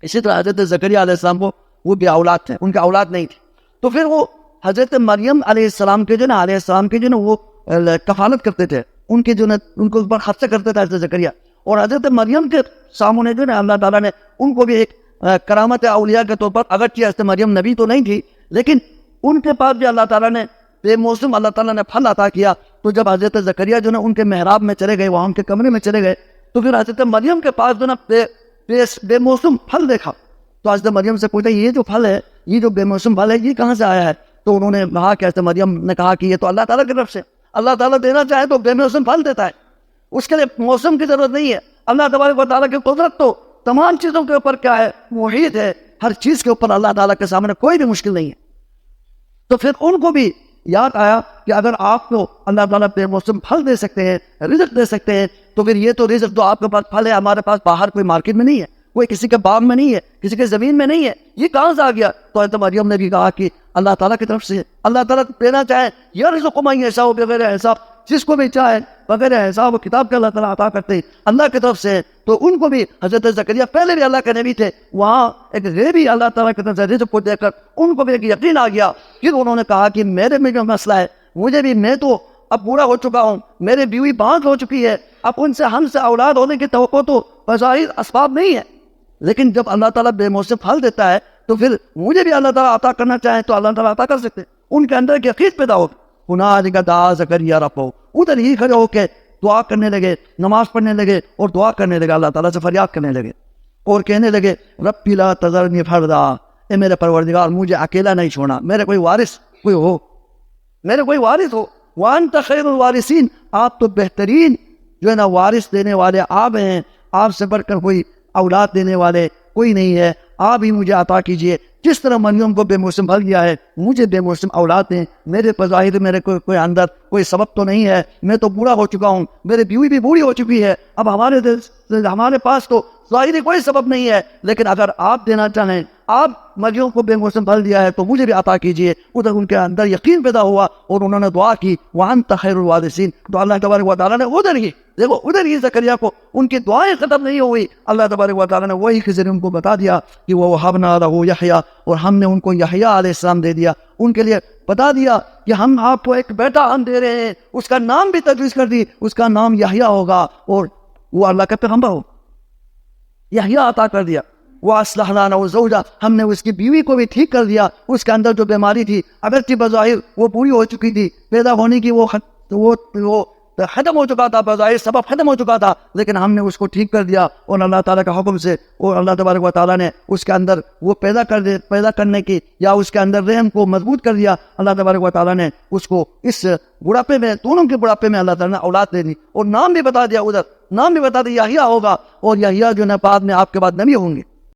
اسی طرح حضرت زکریا علیہ السلام کو وہ بھی اولاد تھے، ان کی اولاد نہیں تھی، تو پھر وہ حضرت مریم علیہ السلام کے جو نا وہ کفالت کرتے تھے، ان کے جو نا ان کو اوپر خرچہ کرتے تھے حضرت زکریا. اور حضرت مریم کے سامنے جو نا اللہ تعالیٰ نے ان کو بھی ایک کرامت اولیاء کے طور پر، اگرچہ حضرت مریم نبی تو نہیں تھی لیکن ان کے پاس بھی اللہ تعالیٰ نے بے موسم اللہ تعالیٰ نے پھل عطا کیا. تو جب حضرت زکریا جو نا ان کے محراب میں چلے گئے، وہاں ان کے کمرے میں چلے گئے، تو پھر حضرت مریم کے پاس جو نا بے موسم پھل دیکھا. تو حضرت مریم سے پوچھا یہ جو پھل ہے، یہ جو بے موسم پھل ہے، یہ کہاں سے آیا ہے؟ تو انہوں نے کہا کہ حضرت مریم نے کہا کہ یہ تو اللہ تعالیٰ کی طرف سے، اللہ تعالیٰ دینا چاہے تو بے موسم پھل دیتا ہے، اس کے لیے موسم کی ضرورت نہیں ہے. اللہ تبارک و تعالیٰ کی قدرت تو تمام چیزوں کے اوپر کیا ہے؟ محیط ہے، ہر چیز کے اوپر اللہ تعالیٰ کے سامنے کوئی بھی مشکل نہیں ہے. تو پھر ان کو بھی یاد آیا کہ اگر آپ کو اللہ تعالیٰ بے موسم پھل دے سکتے ہیں، رزق دے سکتے ہیں، تو پھر یہ تو رزق جو آپ کے پاس پھل ہے ہمارے پاس باہر کوئی مارکیٹ میں نہیں ہے، کوئی کسی کے باغ میں نہیں ہے، کسی کے زمین میں نہیں ہے، یہ کہاں سے آ گیا؟ تو حضرت مریم نے بھی کہا کہ اللہ تعالیٰ کی طرف سے، اللہ تعالیٰ دینا چاہے یرزق من یشاء بغیر حساب، جس کو بھی چاہے بغیر حساب و کتاب کے اللہ تعالیٰ عطا کرتے ہیں، اللہ کی طرف سے. تو ان کو بھی حضرت زکریا پہلے بھی اللہ کے نبی تھے، وہاں ایک غیبی اللہ تعالیٰ کی طرف سے رزق کو دیکھ کر ان کو بھی ایک یقین آ گیا. پھر انہوں نے کہا کہ میرے میں جو مسئلہ ہے، میں تو اب بوڑھا ہو چکا ہوں، میرے بیوی بانج ہو چکی ہے، اب ان سے ہم سے اولاد ہونے کی توقع تو بظاہر اسباب نہیں ہے، لیکن جب اللہ تعالیٰ بے موسم پھل دیتا ہے تو پھر مجھے بھی اللہ تعالیٰ عطا کرنا چاہے تو اللہ تعالیٰ عطا کر سکتے. ان کے اندر ایک یقین پیدا ہو. ہنالک دعا زکریا ربہ، ادھر ہی کھڑے ہو کے دعا کرنے لگے، نماز پڑھنے لگے اور دعا کرنے لگے، اللہ تعالیٰ سے فریاد کرنے لگے اور کہنے لگے رب لا تذرنی فردا، اے میرے پروردگار مجھے اکیلا نہیں چھوڑنا، میرے کوئی وارث ہو. وانت خیر الوارثین، آپ تو بہترین جو ہے نا وارث دینے والے آپ ہیں، آپ سے بڑھ کر کوئی اولاد دینے والے کوئی نہیں ہے، آپ ہی مجھے عطا کیجئے. جس طرح مریم کو بے موسم پھل دیا ہے، مجھے بے موسم اولاد دیں. میرے بظاہر میرے کوئی اندر کوئی سبب تو نہیں ہے، میں تو بوڑھا ہو چکا ہوں، میری بیوی بھی بوڑھی ہو چکی ہے، اب ہمارے پاس تو ظاہری کوئی سبب نہیں ہے، لیکن اگر آپ دینا چاہیں، آپ مریم کو بے موسم پھل دیا ہے تو مجھے بھی عطا کیجئے. ادھر ان کے اندر یقین پیدا ہوا اور انہوں نے دعا کی وانت خیر الوارثین. تو اللہ تبارک و تعالیٰ نے ادھر ہی زکریا کو ان کی دعائیں ختم نہیں ہوئی، اللہ تبارک و تعالیٰ نے وہی کے ذریعے ان کو بتا دیا کہ وَوَهَبْنَا لَهُ یحییٰ، اور ہم نے ان کو یحییٰ علیہ السلام دے دیا. ان کے لیے بتا دیا کہ ہم آپ کو ایک بیٹا ہم دے رہے ہیں، اس کا نام بھی تجویز کر دی، اس کا نام یحییٰ ہوگا اور وہ اللہ کا پیغمبر ہو. یحییٰ عطا کر دیا. وَأَصْلَحْنَا لَهُ زَوْجَهُ، ہم نے اس کی بیوی کو بھی ٹھیک کر دیا. اس کے اندر جو بیماری تھی، اگرچہ بظاہر وہ پوری ہو چکی تھی، پیدا ہونے کی وہ ختم ہو چکا تھا، بظاہر سبب ختم ہو چکا تھا، لیکن ہم نے اس کو ٹھیک کر دیا اور اللہ تعالیٰ کا حکم سے، اور اللہ تبارک و تعالیٰ نے اس کے اندر وہ پیدا کرنے کی یا اس کے اندر رحم کو مضبوط کر دیا. اللہ تبارک و تعالیٰ نے اس کو اس بڑھاپے میں، دونوں کے بڑھاپے میں اللہ تعالیٰ نے اولاد دے دی اور نام بھی بتا دیا، ادھر نام بھی بتا دیا یحییٰ ہوگا، اور یحییٰ جو ہے بعد میں آپ کے بعد نبی ہوں گے.